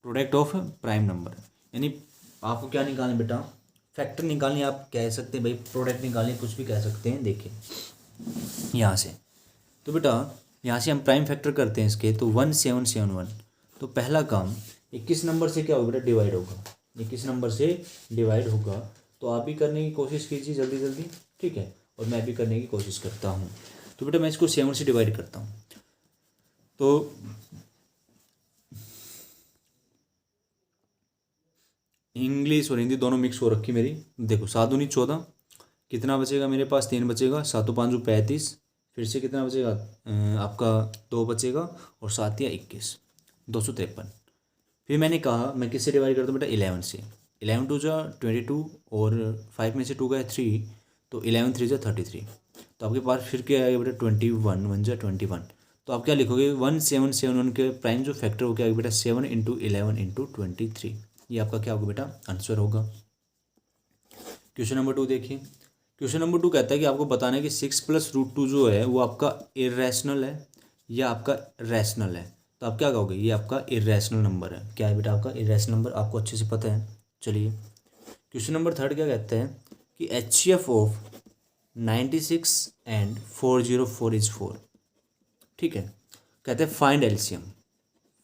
Product of prime number, यानी आपको क्या निकालना बेटा, फैक्टर निकालनी, आप कह सकते हैं भाई प्रोडक्ट निकालनी, कुछ भी कह सकते हैं। देखिए यहाँ से तो बेटा यहाँ से हम प्राइम फैक्टर करते हैं इसके, तो 1771। तो पहला काम 21 नंबर से क्या होगा बेटा, डिवाइड होगा, 21 नंबर से डिवाइड होगा। तो आप भी करने की कोशिश कीजिए जल्दी जल्दी, ठीक है, और मैं भी करने की कोशिश करता हूँ। तो बेटा मैं इसको 7 से डिवाइड करता हूँ, तो इंग्लिश और हिंदी दोनों मिक्स हो रखी मेरी। देखो 7 दूनी 14, कितना बचेगा मेरे पास, 3 बचेगा, 7 5 35, फिर से कितना बचेगा आपका 2 बचेगा, और 7 या 21, 253। फिर मैंने कहा मैं किससे डिवाइड करता हूँ बेटा, 11 से। 11 टू जा 22, और 5 में से 2 गया 3, तो 11 3 जा 33। तो आपके पास फिर क्या आएगा बेटा, 21 1 जा 21। तो आप क्या लिखोगे, 1771 के प्राइम जो फैक्टर हो क्या आएगा बेटा, 7 इंटू 11 इंटू 23। ये आपका क्या होगा बेटा, आंसर होगा। क्वेश्चन नंबर 2 देखिए। क्वेश्चन नंबर 2 कहता है कि आपको बताना है कि 6 + √2 जो है वो आपका इरेशनल है या आपका रैशनल है। तो आप क्या कहोगे, ये आपका इरेशनल नंबर है। क्या है बेटा, आपका इरेशनल नंबर, आपको अच्छे से पता है। चलिए क्वेश्चन नंबर 3 क्या कहता है कि HCF ऑफ 96 एंड 404 इज 4। ठीक है, कहते हैं फाइंड एलसीएम,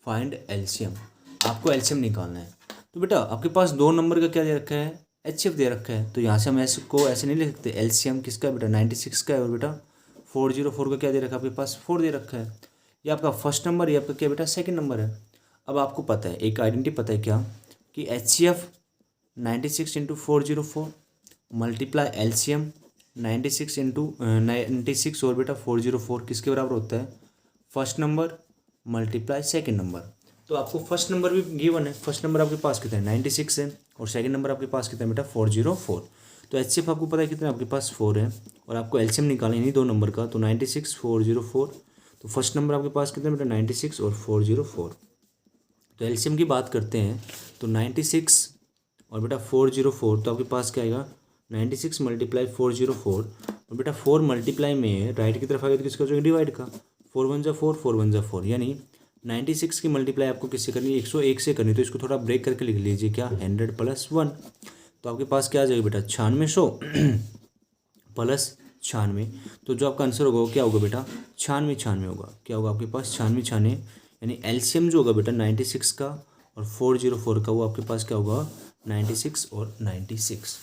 फाइंड एलसीएम, आपको एलसीएम निकालना है। तो बेटा आपके पास 2 नंबर का क्या दे रखा है, HCF दे रखा है। तो यहाँ से हम ऐसे को ऐसे नहीं लिख सकते, एलसीएम किसका है बेटा, 96 का है, और बेटा 404 का क्या दे रखा है आपके पास, 4 दे रखा है। ये आपका फर्स्ट नंबर, ये आपका क्या बेटा, सेकंड नंबर है। अब आपको पता है, एक आइडेंटिटी पता है क्या, कि HCF 96 into 404 multiply LCM 96 into 96 और बेटा 404 किसके बराबर होता है, first number multiply second number. तो आपको फर्स्ट नंबर भी गिवन है, फर्स्ट नंबर आपके पास कितना है, 96 है, और सेकंड नंबर आपके पास कितना है बेटा, 404। तो HCF आपको पता है कितना है, आपके पास 4 है, और आपको एलसीएम निकालना है इन्हीं 2 नंबर का। तो 96 404, तो फर्स्ट नंबर आपके पास कितना है बेटा, 96 और 404। तो एलसीएम की बात करते हैं, तो 96 और बेटा 404, तो आपके पास क्या आएगा, 96 मल्टीप्लाई 404, और बेटा 4 मल्टीप्लाई में राइट की तरफ आएगा तो किसका हो जाएगा, डिवाइड का, 4 1 जा 4 4 1 जा 4, यानी 96 की मल्टीप्लाई आपको किससे करनी है, 101 से करनी है। तो इसको थोड़ा ब्रेक करके लिख लीजिए, क्या 100 + 1। तो आपके पास क्या आ जाएगा बेटा, 9600 प्लस 96। तो जो आपका आंसर होगा वो क्या होगा बेटा, 96 96 होगा। क्या होगा आपके पास, 96 96, यानी एलसीएम जो होगा बेटा 96 का और 404 का, वो आपके पास क्या होगा, 96 और 96।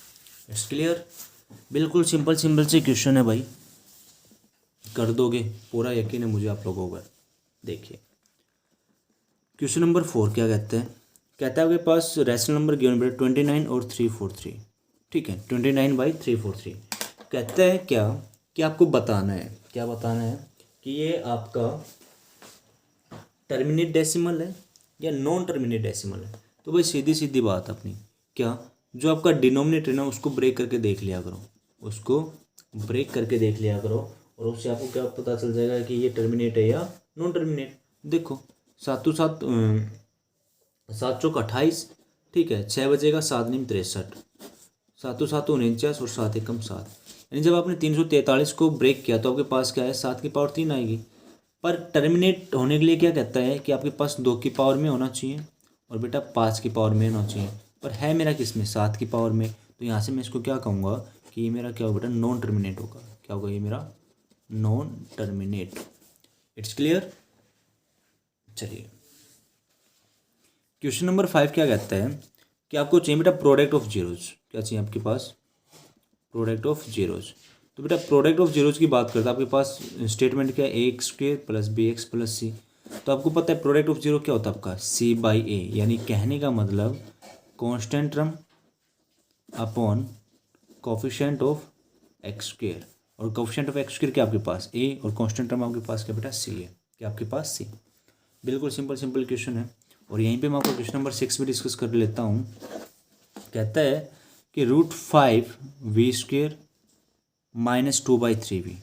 इट्स क्लियर, बिल्कुल सिंपल सिंपल से क्वेश्चन है भाई, कर दोगे, पूरा यकीन है मुझे आप लोगों पर। देखिए क्वेश्चन नंबर 4 क्या कहते हैं, कहता है आपके पास रैशनल नंबर गिवन बेटा 29 और 343। ठीक है, 29/343। कहता है क्या कि आपको बताना है, क्या बताना है, कि ये आपका टर्मिनेट डेसिमल है या नॉन टर्मिनेट डेसिमल है। तो भाई सीधी सीधी बात अपनी, क्या जो आपका डिनोमिनेटर है ना उसको ब्रेक करके देख लिया करो, उसको ब्रेक करके देख लिया करो, और उससे आपको क्या पता चल जाएगा कि ये टर्मिनेट है या नॉन टर्मिनेट। देखो 7 7 7 चौक 28, ठीक है, 6 बजेगा, 7 9 63, 7 7 49 और 7 1 7। यानी जब आपने 343 को ब्रेक किया तो आपके पास क्या है, 7 की पावर 3 आएगी। पर टर्मिनेट होने के लिए क्या कहता है कि आपके पास 2 की पावर में होना चाहिए, और बेटा 5 की पावर में होना चाहिए। पर है मेरा किस में, 7 की पावर में। तो यहाँ से मैं इसको क्या कहूँगा कि ये मेरा क्या होगा बेटा, नॉन टर्मिनेट होगा। क्या होगा, ये मेरा नॉन टर्मिनेट। It's clear. चलिए क्वेश्चन नंबर 5 क्या कहता है कि आपको चाहिए बेटा प्रोडक्ट ऑफ जीरोज। क्या चाहिए आपके पास, प्रोडक्ट ऑफ जीरोज। तो बेटा प्रोडक्ट ऑफ जीरोज की बात करते हैं, आपके पास स्टेटमेंट क्या है, a² + bx + c। तो आपको पता है प्रोडक्ट ऑफ जीरो क्या होता है आपका, c/a, यानी कहने का मतलब constant term upon coefficient of x²। और कोफिशिएंट ऑफ x² क्या आपके पास a, और कांस्टेंट टर्म आपके पास क्या बेटा c है। क्या आपके पास c। बिल्कुल सिंपल सिंपल क्वेश्चन है। और यहीं पे मैं आपको क्वेश्चन नंबर 6 भी डिस्कस कर लेता हूँ। कहता है कि √5 v² - 2/3v।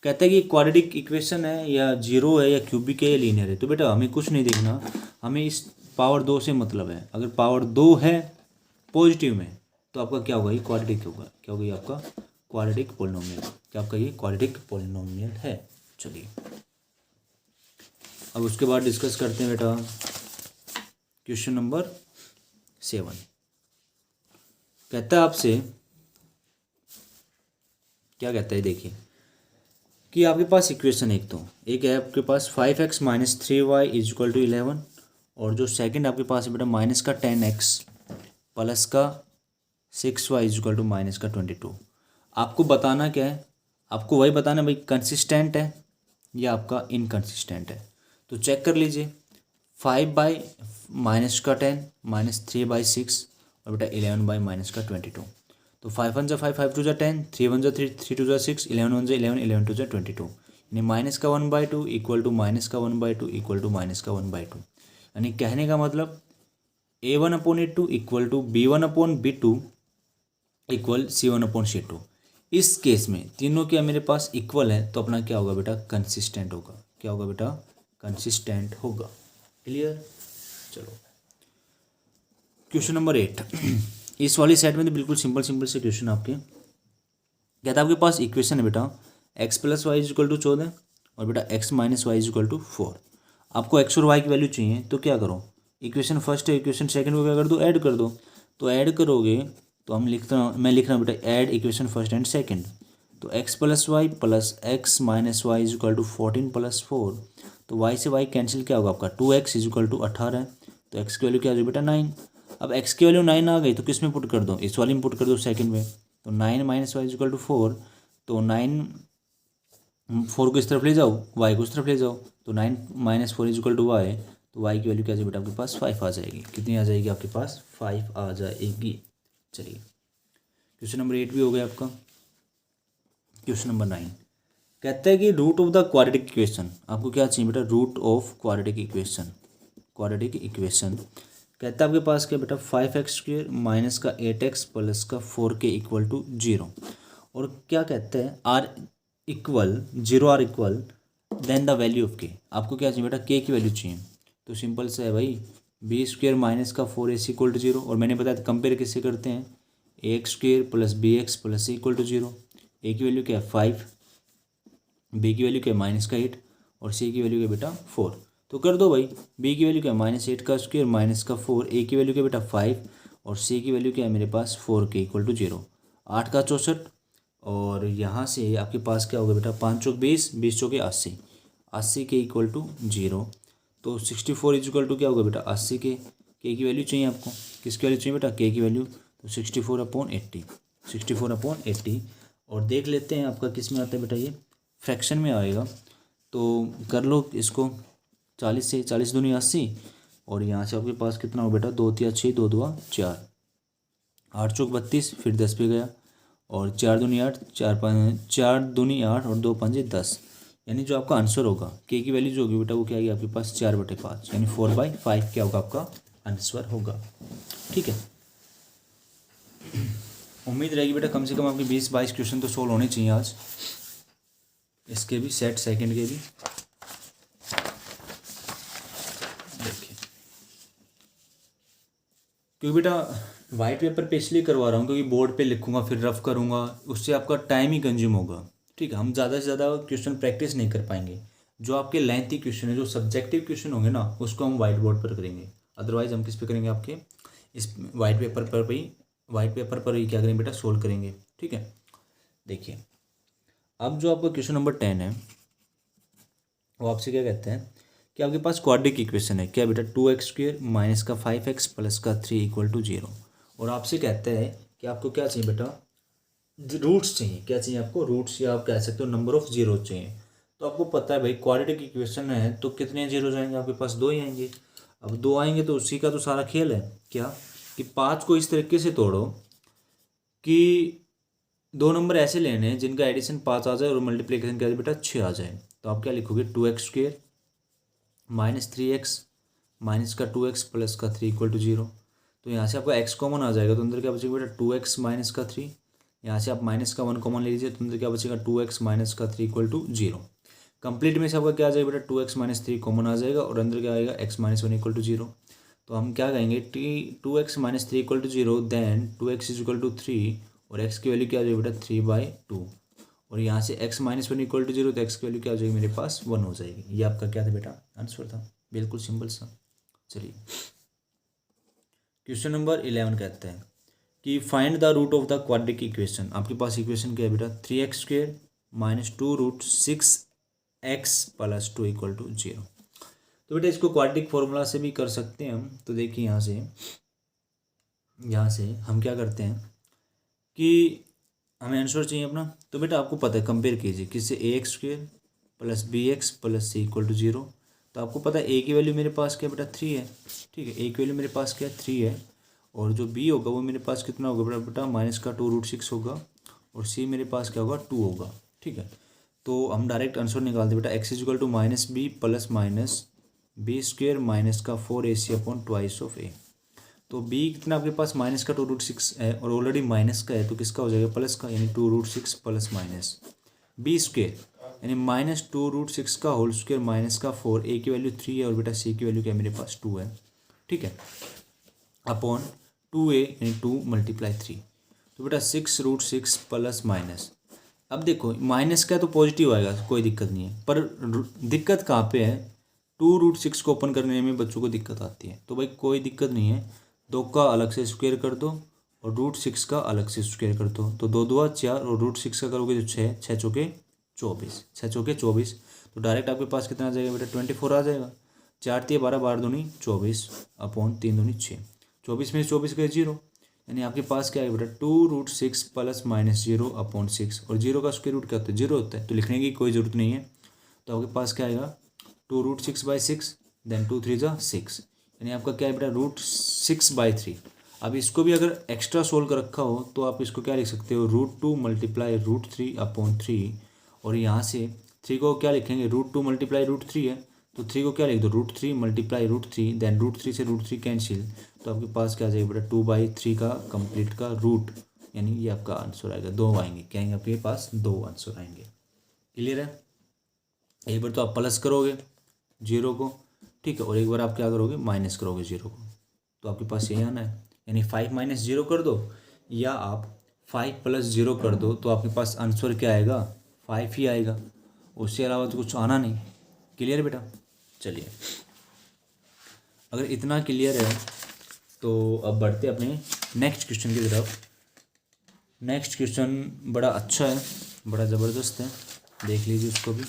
कहता है कि क्वाड्रेटिक इक्वेशन है या जीरो है या क्यूबिक है या लीनियर है। तो बेटा हमें कुछ नहीं देखना, हमें इस पावर 2 से मतलब है। अगर पावर 2 है पॉजिटिव में तो आपका क्या होगा, ये क्वाड्रेटिक होगा। क्या होगा, ये आपका क्वाड्रेटिक पॉलिनोमियल। क्या आपका ये क्वाड्रेटिक पॉलिनोमियल है। चलिए अब उसके बाद डिस्कस करते हैं बेटा क्वेश्चन नंबर 7 कहता है आपसे, क्या कहता है देखिए, कि आपके पास इक्वेशन एक है आपके पास 5x minus 3y is equal to 11, और जो सेकंड आपके पास है बेटा माइनस का 10x प्लस का 6y is equal to minus का 22। आपको बताना क्या है, आपको वही बताना भाई कंसिस्टेंट है या आपका इनकंसिस्टेंट है। तो चेक कर लीजिए, 5 बाई माइनस का 10 माइनस 3/6 और बेटा 11 बाई माइनस का 22। तो 5 1 जा 5, 5 2 जा 10, 3 1 जा 3, 3 2 जा 6, 11 1 जा 11, 11 2 जा 22, यानी माइनस का 1/2 इक्वल टू माइनस का 1/2 इक्वल टू माइनस का 1/2। यानी कहने का मतलब A1/A2 equal to B1/B2 equal C1/C2। इस केस में तीनों क्या मेरे पास इक्वल है, तो अपना क्या होगा बेटा, कंसिस्टेंट होगा। क्या होगा बेटा, कंसिस्टेंट होगा। क्लियर। चलो क्वेश्चन नंबर 8 इस वाली सेट में तो बिल्कुल सिंपल से क्वेश्चन आपके कहता है आपके पास इक्वेशन है बेटा x plus y is equal to 14 और बेटा x minus y is equal to 4। आपको x और y की वैल्यू चाहिए, तो क्या करो, इक्वेशन फर्स्ट है इक्वेशन सेकंड को क्या कर दो, ऐड कर दो। तो ऐड करोगे तो मैं लिख रहा हूँ बेटा add equation first and second. तो x plus y plus x minus y is equal to 14 plus 4। तो y से y कैंसिल, क्या होगा आपका 2x इज इक्वल टू 18। तो x की वैल्यू क्या आ जाएगी बेटा 9। अब x की वैल्यू 9 आ गई तो किस में पुट कर दो, इस वाली में पुट कर दो सेकंड में। तो 9 minus y is equal to 4। तो 9 4 को इस तरफ ले जाओ, y को इस तरफ ले जाओ, तो 9 minus 4 is equal to y. तो y की वैल्यू क्या आ जाएगी बेटा आपके पास 5 आ जाएगी। कितनी आ जाएगी आपके पास, 5 आ जाएगी। चलिए क्वेश्चन नंबर 8 भी हो गया आपका। क्वेश्चन नंबर 9 कहता है कि root of the quadratic equation, आपको क्या चाहिए बेटा, root of quadratic equation. Quadratic equation कहता है आपके पास क्या बेटा 5x² माइनस का 8x प्लस का 4k इक्वल टू 0। और क्या कहते हैं are equal 0 are equal then the value of k. आपको क्या चाहिए बेटा, के की वैल्यू चाहिए। तो सिंपल से है भाई b² माइनस का 4ac इक्वल टू 0। और मैंने बताया कंपेयर किससे करते हैं, ax² plus bx plus c equal to 0। A की वैल्यू क्या है 5, बी की वैल्यू क्या है माइनस का 8 और सी की वैल्यू क्या बेटा 4। तो कर दो भाई, बी की वैल्यू क्या है -8 का स्क्वायर माइनस का 4, ए की वैल्यू क्या बेटा 5 और सी की वैल्यू क्या है मेरे पास 4 के इक्वल टू 0। 8 का 64 और यहाँ से आपके पास क्या होगा बेटा 5 चौक 20, 20 चौके 80, 80 के इक्वल टू 0। तो 64 इक्वल टू क्या होगा बेटा 80 के की वैल्यू चाहिए आपको, किसकी वैल्यू चाहिए बेटा के की वैल्यू। तो 64/80, 64/80। और देख लेते हैं आपका किस में आता है बेटा, ये फ्रैक्शन में आएगा। तो कर लो इसको, 40 से 40 दूनी 80 और यहाँ से आपके पास कितना हो बेटा 2 3 6 2 2 4, 8 चौक 32, फिर 10 पे गया और 4 दूनी 8, 4 दूनी 8 और 2 5 10। यानी जो आपका आंसर होगा के की वैल्यू जो होगी बेटा वो क्या आएगी आपके पास 4/5, यानी 4/5 क्या होगा आपका आंसर होगा। ठीक है, उम्मीद रहेगी बेटा कम से कम आपके 20-22 क्वेश्चन तो सोल्व होने चाहिए आज, इसके भी सेट सेकंड के भी। देखिए क्योंकि बेटा वाइट पेपर पे इसलिए करवा रहा हूँ क्योंकि बोर्ड पे लिखूंगा फिर रफ करूँगा, उससे आपका टाइम ही कंज्यूम होगा। ठीक है, हम ज़्यादा से ज़्यादा क्वेश्चन प्रैक्टिस नहीं कर पाएंगे। जो आपके लेंथी क्वेश्चन है, जो सब्जेक्टिव क्वेश्चन होंगे ना, उसको हम वाइट बोर्ड पर करेंगे। अदरवाइज हम किस पे करेंगे, आपके इस वाइट पेपर पर ही क्या करेंगे बेटा सोल्व करेंगे। ठीक है, देखिए अब जो आपका क्वेश्चन नंबर 10 है वो आपसे क्या कहते हैं कि आपके पास क्वाड्रिक इक्वेशन है, क्या बेटा 2x² माइनस का 5x प्लस का 3 इक्वल टू 0। और आपसे कहते हैं कि आपको क्या चाहिए बेटा, रूट्स चाहिए। क्या चाहिए आपको, रूट्स, या आप कह सकते हो नंबर ऑफ जीरो चाहिए। तो आपको पता है भाई क्वाड्रेटिक इक्वेशन है तो कितने जीरो आएंगे आपके पास, 2 ही आएंगे। अब 2 आएंगे तो उसी का तो सारा खेल है क्या, कि 5 को इस तरीके से तोड़ो कि 2 नंबर ऐसे लेने हैं जिनका एडिशन 5 आ जाए और मल्टीप्लिकेशन क्या बेटा 6 आ जाए। तो आप क्या लिखोगे 2x² माइनस 3x माइनस का 2x प्लस का 3 इक्वल टू 0। तो यहाँ से आपका x कॉमन आ जाएगा तो अंदर क्या बचेगा बेटा 2x माइनस का 3। यहाँ से आप माइनस का 1 कॉमन ले लीजिए तो अंदर क्या बचेगा 2x माइनस का 3 इक्वल टू 0। कंप्लीट में से आपका क्या आ जाएगा बेटा 2x माइनस 3 कॉमन आ जाएगा और अंदर क्या आएगा x माइनस 1 इक्वल टू 0। तो हम क्या कहेंगे 2x minus 3 equal to 0 then 2x is equal to 3 और x की वैल्यू क्या आ जाएगी बेटा 3/2। और यहाँ से x माइनस 1 इक्वल टू 0 तो x की वैल्यू क्या हो जाएगी मेरे पास 1 हो जाएगी। ये आपका क्या था बेटा आंसर था, बिल्कुल सिंपल सा। चलिए क्वेश्चन नंबर 11 कहता है कि find the root of the quadric equation. आपके पास इक्वेशन क्या है बेटा, 3x² minus 2√6x plus 2 equal to 0। तो बेटा इसको क्वाड्रिक फॉर्मूला से भी कर सकते हैं हम। तो देखिए यहाँ से हम क्या करते हैं कि हमें आंसर चाहिए अपना। तो बेटा आपको पता है, कंपेयर कीजिए किससे, ax² plus bx plus c equal to 0। तो आपको पता है a की वैल्यू मेरे पास क्या बेटा 3 है, ठीक है। a की वैल्यू मेरे पास क्या 3 है, और जो b होगा वो मेरे पास कितना होगा बेटा माइनस का 2√6 होगा, और c मेरे पास क्या होगा 2 होगा, ठीक है। तो हम डायरेक्ट आंसर निकालते बेटा, x equal to minus b plus minus b² minus का 4ac upon twice of a। तो b कितना आपके पास माइनस का 2√6 है, और ऑलरेडी माइनस का है तो किसका हो जाएगा प्लस का, यानी 2√6 प्लस माइनस b² यानी माइनस 2√6 का होल स्क्वायर माइनस का 4, a की वैल्यू 3 है और बेटा c की वैल्यू क्या मेरे पास 2 है, ठीक है, अपॉन 2a यानी 2 मल्टीप्लाई 3। तो बेटा 6√6 प्लस माइनस, अब देखो माइनस का तो पॉजिटिव आएगा, कोई दिक्कत नहीं है, पर दिक्कत कहाँ पे है, 2√6 को ओपन करने में बच्चों को दिक्कत आती है। तो भाई कोई दिक्कत नहीं है, 2 का अलग से स्क्वायर कर दो और √6 का अलग से स्क्वायर कर दो। तो 2 2 4 और √6 का करोगे तो 6, 6 चौके 24, 6 चौके 24। तो डायरेक्ट आपके पास कितना आ जाएगा बेटा 24 आ जाएगा। 4 3 12, 12 दूनी 24 अपॉन 3 दूनी 6, 24 में 24 गए 0, यानी आपके पास क्या है बेटा 2√6 प्लस माइनस 0 अपॉन 6, और 0 का स्क्वायर रूट क्या होता है 0 होता है, तो लिखने की कोई ज़रूरत नहीं है। तो आपके पास क्या आएगा 2√6/6, देन 2 3 जा 6, यानी आपका क्या है बेटा √6/3। अब इसको भी अगर एक्स्ट्रा सोल्व कर रखा हो तो आप इसको क्या लिख सकते हो, √2 मल्टीप्लाई √3 अपॉन 3, और यहाँ से 3 को क्या लिखेंगे, √2 मल्टीप्लाई √3 है तो 3 को क्या लिख दो √3 मल्टीप्लाई √3, देन √3 से √3 कैंसिल, तो आपके पास क्या आ जाएगा बेटा 2/3 का कंप्लीट का रूट, यानी ये आपका आंसर आएगा। 2 आएंगे, क्या आएंगे आपके पास 2 आंसर आएंगे। क्लियर है, एक बार तो आप प्लस करोगे 0 को, ठीक है, और एक बार आप क्या करोगे माइनस करोगे 0 को, तो आपके पास यही आना है, यानी 5 - 0 कर दो या आप 5 + 0 कर दो, तो आपके पास आंसर क्या आएगा 5 ही आएगा, उससे अलावा तो कुछ आना नहीं। क्लियर बेटा, चलिए अगर इतना क्लियर है तो अब बढ़ते अपने नेक्स्ट क्वेश्चन की तरफ। नेक्स्ट क्वेश्चन बड़ा अच्छा है, बड़ा ज़बरदस्त है, देख लीजिए उसको भी।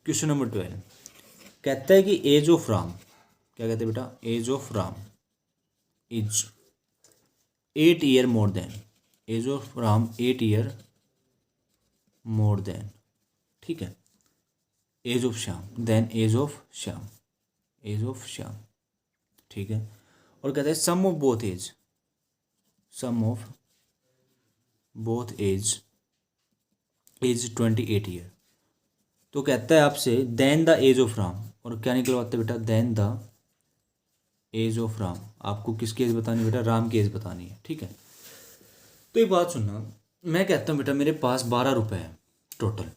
क्वेश्चन नंबर 12 कहता है कि एज ऑफ राम, क्या कहते हैं बेटा, age of Ram is 8 year more than, age of Ram 8 year more than, ठीक है, age of Shyam, than age of Shyam, age of Shyam, ठीक है। और कहता है sum of both age, sum of both age is 28 year. तो कहता है आपसे than the age of Ram, और क्या निकलवाते बेटा, than the age of Ram, आपको किसकी एज बतानी है बेटा, राम की एज बतानी है, ठीक है। तो एक बात सुनना, मैं कहता हूँ बेटा मेरे पास 12 रुपये है टोटल,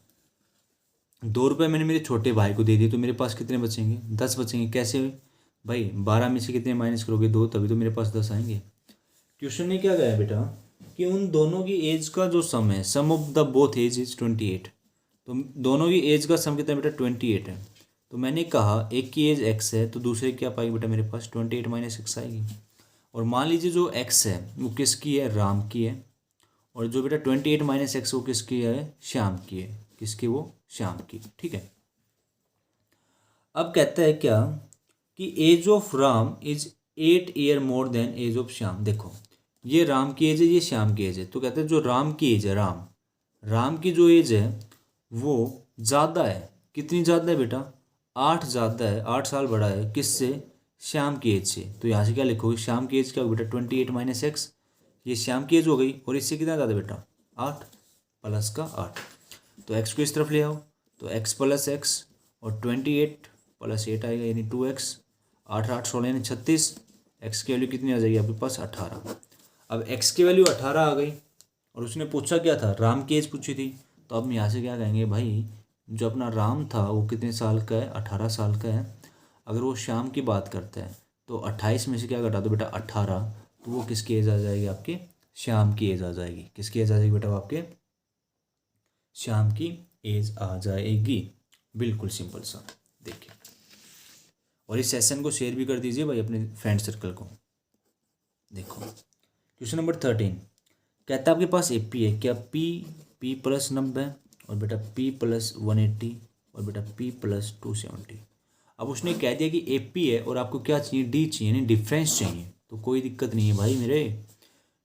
2 रुपये मैंने मेरे छोटे भाई को दे दिए, तो मेरे पास कितने बचेंगे 10 बचेंगे। कैसे भाई 12 में से कितने माइनस करोगे 2, तभी तो मेरे पास 10 आएंगे। क्वेश्चन में क्या गया बेटा कि उन दोनों की एज का जो सम है, sum of the both age is 28, तो दोनों की एज का सम कितना बेटा 28 है। तो मैंने कहा एक की एज x है तो दूसरे की क्या पाएगी बेटा मेरे पास 28 - x आएगी, और मान लीजिए जो x है वो किसकी है, राम की है, और जो बेटा 28 - x वो किसकी है, श्याम की है, किसकी, वो श्याम की, ठीक है। अब कहता है क्या कि age of Ram is 8 year more than age of Shyam. देखो ये राम की एज है, ये श्याम की एज है, तो कहते हैं जो राम की एज है, राम की जो एज है वो ज़्यादा है, कितनी ज़्यादा है बेटा 8 ज़्यादा है, 8 साल बड़ा है किससे, श्याम की एज से। तो यहाँ से क्या लिखोगे, श्याम की एज क्या होगी बेटा 28 - x, ये श्याम की एज हो गई, और इससे कितना ज़्यादा बेटा 8 प्लस का 8, तो x को इस तरफ ले आओ, तो x + x और 28 + 8 आएगा, यानी 2x, 8 8 16 यानी 36, x की वैल्यू कितनी आ जाएगी आपके पास 18। अब x की वैल्यू 18 आ गई, और उसने पूछा क्या था, राम की एज पूछी थी, तो अब यहाँ से क्या कहेंगे भाई जो अपना राम था वो कितने साल का है, 18 साल का है। अगर वो श्याम की बात करता है तो 28 में से क्या घटा दो बेटा 18, तो वो किसकी एज आ जाएगी, आपके श्याम की एज आ जाएगी। किसकी एज आ जाएगी बेटा, वो आपके श्याम की एज आ जाएगी। बिल्कुल सिंपल सा, देखिए। और इस सेशन को शेयर भी कर दीजिए भाई अपने फ्रेंड सर्कल को। देखो क्वेश्चन नंबर 13 कहता है आपके पास AP है, क्या P प्लस 90 और बेटा P प्लस 180 और बेटा P प्लस 270। अब उसने कह दिया कि AP है और आपको क्या चाहिए, D चाहिए, यानी डिफरेंस चाहिए। तो कोई दिक्कत नहीं है भाई मेरे,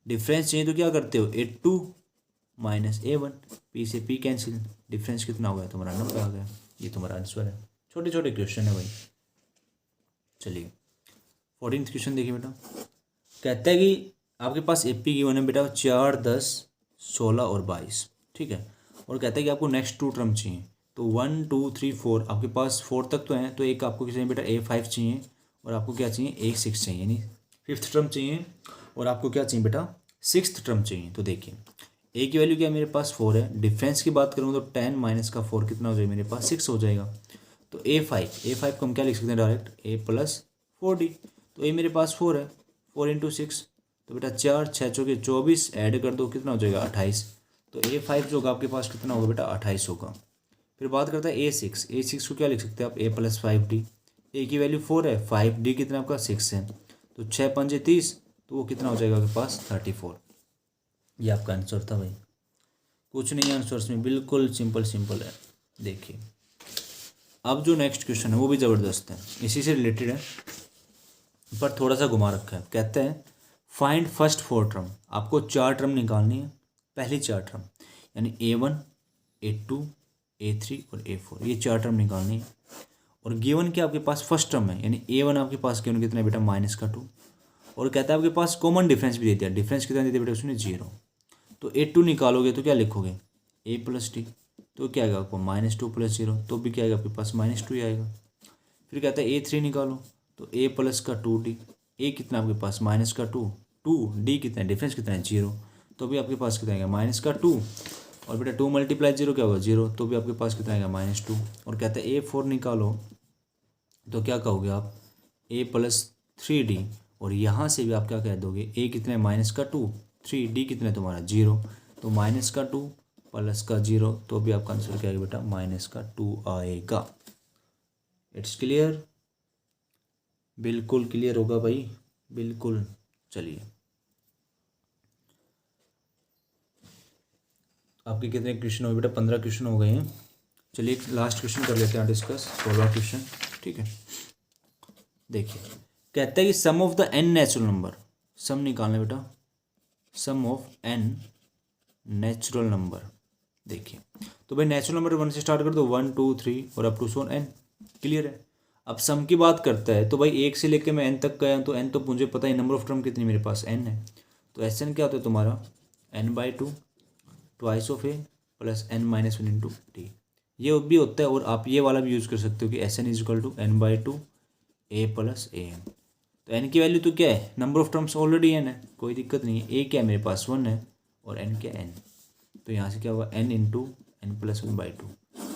डिफरेंस चाहिए तो क्या करते हो, A2 माइनस A1, P से P कैंसिल, डिफरेंस कितना हो गया तुम्हारा 90 आ गया। ये तुम्हारा आंसर है। छोटे छोटे क्वेश्चन है भाई। चलिए 14th क्वेश्चन देखिए बेटा, कहता है कि आपके पास AP की वन है बेटा 4, 10, 16 और 22, ठीक है। और कहता है कि आपको नेक्स्ट 2 टर्म चाहिए। तो 1, 2, 3, 4 आपके पास 4 तक तो हैं, तो एक आपको चाहिए बेटा A5 चाहिए और आपको क्या चाहिए A6 चाहिए, यानी 5th टर्म चाहिए और आपको क्या चाहिए बेटा 6th टर्म चाहिए। तो देखिए A की वैल्यू क्या है मेरे पास 4 है, डिफरेंस की बात करूँ तो 10 माइनस का 4 कितना हो जाएगा मेरे पास 6 हो जाएगा। तो A5 को हम क्या लिख सकते हैं डायरेक्ट A प्लस 4D। तो A मेरे पास 4 है, 4 इंटू 6, तो बेटा 4, 6 चौके 24, ऐड कर दो कितना हो जाएगा 28। तो A5 जो होगा आपके पास कितना होगा बेटा 28 होगा। फिर बात करता है A6 को क्या लिख सकते हैं आप A प्लस 5D। A की वैल्यू 4 है, 5D कितना आपका 6 है, तो 6 पंजे 30, तो वो कितना हो जाएगा आपके पास 34। ये आपका आंसर था भाई। कुछ नहीं है आंसर्स में, बिल्कुल सिंपल है। देखिए अब जो नेक्स्ट क्वेश्चन है वो भी ज़बरदस्त है, इसी से रिलेटेड है पर थोड़ा सा घुमा रखा है। कहते हैं फाइंड फर्स्ट 4 टर्म, आपको 4 टर्म निकालनी है, पहली 4 टर्म यानी A1, A2, A3 और A4, ये 4 टर्म निकालनी है। और गिवन क्या आपके पास फर्स्ट टर्म है, यानी A1 आपके पास गिवन कितना है बेटा -2। और कहता है आपके पास कॉमन डिफरेंस भी दे दिया, डिफरेंस कितना दे दिया बेटा उसने 0। तो A2 निकालोगे तो क्या लिखोगे A प्लस D, तो क्या आएगा आपको -2 प्लस 0, तो भी क्या आएगा आपके पास -2 ही आएगा। फिर कहता है A3 निकालो, तो A प्लस का 2D, A कितना आपके पास -2D कितना है, डिफरेंस कितना है 0, तो भी आपके पास कितना आएगा -2। और बेटा 2 मल्टीप्लाई 0 क्या होगा 0, तो भी आपके पास कितना आएगा -2। और कहता है A4 निकालो, तो क्या कहोगे आप A प्लस 3D, और यहाँ से भी आप क्या कह दोगे A कितना है -2, 3D कितना है तुम्हारा 0, तो -2 प्लस का 0, तो भी आपका आंसर क्या आएगा बेटा -2 आएगा। इट्स क्लियर, बिल्कुल क्लियर होगा भाई, बिल्कुल। चलिए आपके कितने क्वेश्चन हो गए बेटा, 15 क्वेश्चन हो गए हैं। चलिए एक लास्ट क्वेश्चन कर लेते हैं डिस्कस, 16वां क्वेश्चन, ठीक है। देखिए कहता है कि sum of the n natural number, sum निकालना बेटा, sum of n natural number. देखिए तो भाई नेचुरल नंबर 1 से स्टार्ट कर दो, 1, 2, 3 और अप टू सोन n, क्लियर है। अब सम की बात करता है तो भाई 1 से लेके मैं n तक गया, तो n तो मुझे पता है नंबर ऑफ टर्म कितनी मेरे पास n है, तो Sn क्या होता है तुम्हारा n/2 twice of A plus n-1 into T, ये भी होता है। और आप ये वाला भी यूज़ कर सकते हो कि Sn is equal to n/2 A plus AM। तो n की वैल्यू तो क्या है, number of terms already n है, कोई दिक्कत नहीं है। A क्या है मेरे पास 1 है और n क्या n, तो यहाँ से क्या होगा n इंटू n प्लस 1/2,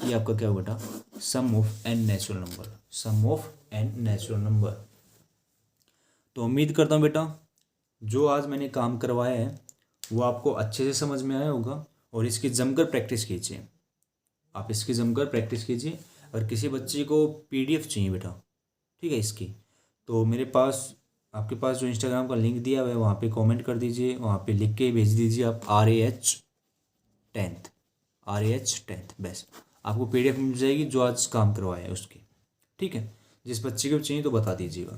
ये आपका क्या होगा बेटा sum of n natural number, sum of n natural number. तो उम्मीद करता हूँ बेटा जो आज मैंने काम करवाया है वो आपको अच्छे से समझ में आया होगा, और इसकी जमकर प्रैक्टिस कीजिए, आप इसकी जमकर प्रैक्टिस कीजिए। अगर किसी बच्चे को PDF चाहिए बेटा, ठीक है इसकी, तो मेरे पास आपके पास जो इंस्टाग्राम का लिंक दिया हुआ है वहाँ पे कमेंट कर दीजिए, वहाँ पे लिख के भेज दीजिए आप RAH 10th, बस आपको PDF मिल जाएगी जो आज काम करवाया है उसकी, ठीक है। जिस बच्चे को चाहिए तो बता दीजिएगा,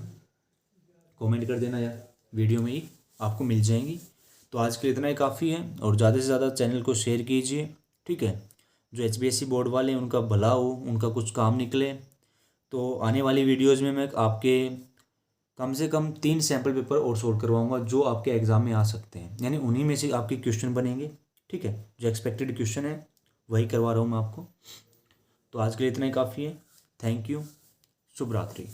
कमेंट कर देना यार, वीडियो में ही आपको मिल जाएंगी। तो आज के लिए इतना ही काफ़ी है, और ज़्यादा से ज़्यादा चैनल को शेयर कीजिए, ठीक है। जो HBSC बोर्ड वाले हैं उनका भला हो, उनका कुछ काम निकले। तो आने वाली वीडियोज़ में मैं आपके कम से कम 3 सैम्पल पेपर और सोल्व करवाऊंगा जो आपके एग्ज़ाम में आ सकते हैं, यानी उन्हीं में से आपके क्वेश्चन बनेंगे, ठीक है। जो एक्सपेक्टेड क्वेश्चन है वही करवा रहा हूँ मैं आपको। तो आज के लिए इतना ही काफ़ी है, थैंक यू, शुभ रात्रि।